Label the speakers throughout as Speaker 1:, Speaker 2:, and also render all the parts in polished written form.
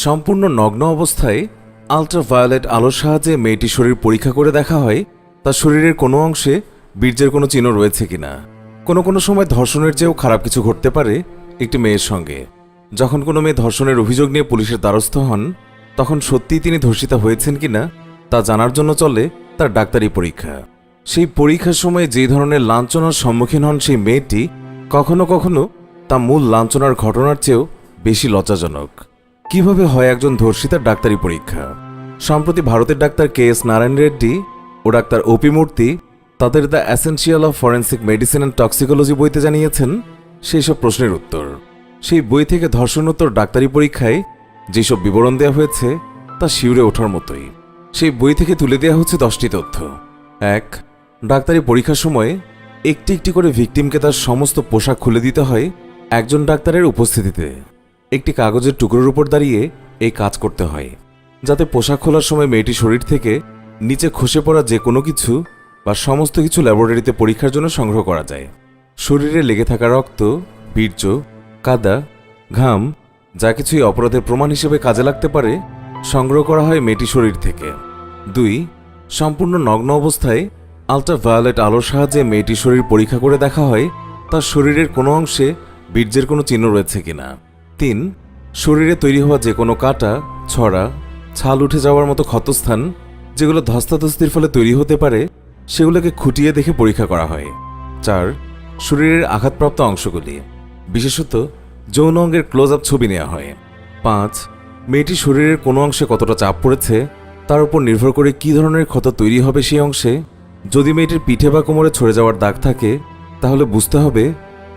Speaker 1: সম্পূর্ণ নগ্ন অবস্থায় আল্ট্রাভায়োলেট আলোর সাহায্যে মেয়েটির শরীর পরীক্ষা করে দেখা হয় তার শরীরের কোনো অংশে বীর্যের কোনো চিহ্ন রয়েছে কিনা। কোনো সময় ধর্ষণের চেয়েও খারাপ কিছু ঘটতে পারে একটি মেয়ের সঙ্গে। যখন কোনো মেয়ে ধর্ষণের অভিযোগ নিয়ে পুলিশের দ্বারস্থ হন, তখন সত্যিই তিনি ধর্ষিতা হয়েছেন কিনা তা জানার জন্য চলে তার ডাক্তারি পরীক্ষা। সেই পরীক্ষার সময় যে ধরনের লাঞ্ছনার সম্মুখীন হন সেই মেয়েটি কখনো কখনো তা মূল লাঞ্ছনার ঘটনার চেয়েও বেশি লজ্জাজনক। কিভাবে হয় একজন ধর্ষিতার ডাক্তারি পরীক্ষা? সম্প্রতি ভারতের ডাক্তার কে.এস. নারায়ণ রেড্ডি ও ডাক্তার ও.পি. মূর্তি তাদের the essential of forensic medicine and toxicology বইতে জানিয়েছেন সেই সব প্রশ্নের উত্তর। সেই বই থেকে ধর্ষণোত্তর ডাক্তারি পরীক্ষায় যেসব বিবরণ দেওয়া হয়েছে তা শিউরে ওঠার মতোই। সেই বই থেকে তুলে দেওয়া হচ্ছে 10টি তথ্য। 1. ডাক্তারি পরীক্ষার সময় একটি একটি করে ভিকটিমকে তার সমস্ত পোশাক খুলে দিতে হয় একজন ডাক্তারের উপস্থিতিতে। একটি কাগজের টুকরোর উপর দাঁড়িয়ে এই কাজ করতে হয়, যাতে পোশাক খোলার সময় মেয়েটি শরীর থেকে নিচে খসে পড়া যে কোনো কিছু বা সমস্ত কিছু ল্যাবরেটরিতে পরীক্ষার জন্য সংগ্রহ করা যায়। শরীরে লেগে থাকা রক্ত, বীর্য, কাদা, ঘাম যা কিছুই অপরাধের প্রমাণ হিসেবে কাজে লাগতে পারে সংগ্রহ করা হয় মেয়েটির শরীর থেকে। 2. সম্পূর্ণ নগ্ন অবস্থায় আল্ট্রাভায়োলেট আলোর সাহায্যে মেয়েটির শরীর পরীক্ষা করে দেখা হয় তার শরীরের কোনো অংশে বীর্যের কোনো চিহ্ন রয়েছে কিনা। 3. শরীরে তৈরি হওয়া যে কোনো কাটা, ছড়া, ছাল উঠে যাওয়ার মতো ক্ষতস্থান যেগুলো ধস্তাধস্তির ফলে তৈরি হতে পারে সেগুলোকে খুঁটিয়ে দেখে পরীক্ষা করা হয়। 4. শরীরের আঘাতপ্রাপ্ত অংশগুলি, বিশেষত যৌন অঙ্গের ক্লোজ আপ ছবি নেওয়া হয়। 5. মেয়েটির শরীরের কোনো অংশে কতটা চাপ পড়েছে তার উপর নির্ভর করে কী ধরনের ক্ষত তৈরি হবে সেই অংশে। যদি মেয়েটির পিঠে বা কোমরে ছড়ে যাওয়ার দাগ থাকে তাহলে বুঝতে হবে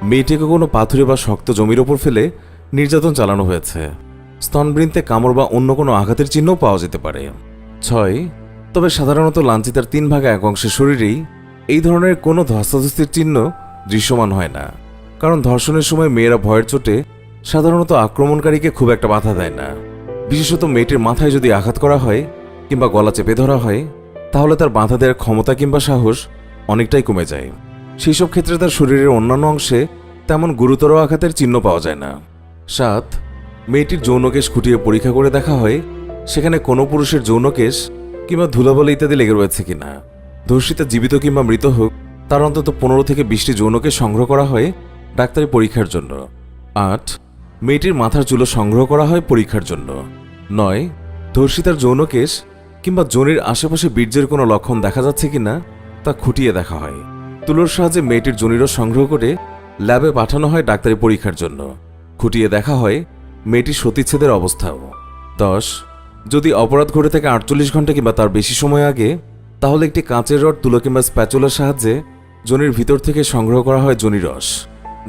Speaker 1: মেয়েটিকে কোনো পাথুরে বা শক্ত জমির ওপর ফেলে নির্যাতন চালানো হয়েছে। স্তনবৃন্তে কামড় বা অন্য কোনো আঘাতের চিহ্নও পাওয়া যেতে পারে। 6. তবে সাধারণত লাঞ্ছিতার 3/1 অংশের শরীরেই এই ধরনের কোনো ধস্তাধস্তির চিহ্ন দৃশ্যমান হয় না, কারণ ধর্ষণের সময় মেয়েরা ভয়ের চোটে সাধারণত আক্রমণকারীকে খুব একটা বাধা দেয় না। বিশেষত মেয়েটির মাথায় যদি আঘাত করা হয় কিংবা গলা চেপে ধরা হয় তাহলে তার বাধা দেওয়ার ক্ষমতা কিংবা সাহস অনেকটাই কমে যায়। সেই সব ক্ষেত্রে তার শরীরের অন্যান্য অংশে তেমন গুরুতর আঘাতের চিহ্ন পাওয়া যায় না। 7. মেয়েটির যৌনকেশ খুঁটিয়ে পরীক্ষা করে দেখা হয় সেখানে কোনো পুরুষের যৌনকেশ কিংবা ধুলাবালি ইত্যাদি লেগে রয়েছে কিনা। ধর্ষিতা জীবিত কিংবা মৃত হোক, তার অন্তত 15 থেকে 20টি যৌনকেশ সংগ্রহ করা হয় ডাক্তারি পরীক্ষার জন্য। 8. মেয়েটির মাথার চুলো সংগ্রহ করা হয় পরীক্ষার জন্য। 9. ধর্ষিতার যৌনকেশ কিংবা যোনির আশেপাশে বীর্যের কোনো লক্ষণ দেখা যাচ্ছে কিনা তা খুঁটিয়ে দেখা হয়। তুলোর সাহায্যে মেয়েটির যোনিরও সংগ্রহ করে ল্যাবে পাঠানো হয় ডাক্তারি পরীক্ষার জন্য। খুঁটিয়ে দেখা হয় মেয়েটির সতীচ্ছেদের অবস্থাও। 10. যদি অপরাধ ঘটে থাকে 48 ঘন্টা কিংবা তার বেশি সময় আগে, তাহলে একটি কাঁচের রড, তুলো কিংবা স্প্যাচুলার সাহায্যে যোনির ভিতর থেকে সংগ্রহ করা হয় যোনিরস।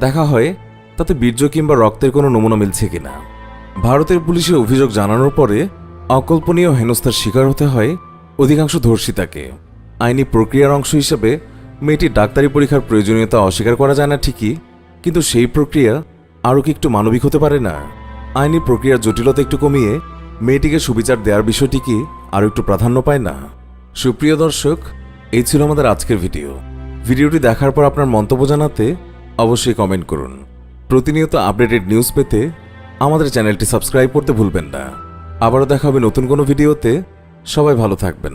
Speaker 1: দেখা হয় তাতে বীর্য কিংবা রক্তের কোনো নমুনা মিলছে কিনা। ভারতের পুলিশের অভিযোগ জানানোর পরে অকল্পনীয় হেনস্থার শিকার হতে হয় অধিকাংশ ধর্ষিতাকে। আইনি প্রক্রিয়ার অংশ হিসেবে মেয়েটির ডাক্তারি পরীক্ষার প্রয়োজনীয়তা অস্বীকার করা যায় না ঠিকই, কিন্তু সেই প্রক্রিয়া আরও কি একটু মানবিক হতে পারে না? আইনি প্রক্রিয়ার জটিলতা একটু কমিয়ে মেয়েটিকে সুবিচার দেওয়ার বিষয়টি কি আরও একটু প্রাধান্য পায় না? সুপ্রিয় দর্শক, এই ছিল আমাদের আজকের ভিডিওটি দেখার পর আপনার মন্তব্য জানাতে অবশ্যই কমেন্ট করুন। প্রতিনিয়ত আপডেটেড নিউজ পেতে আমাদের চ্যানেলটি সাবস্ক্রাইব করতে ভুলবেন না। আবারও দেখা হবে নতুন কোনো ভিডিওতে। সবাই ভালো থাকবেন।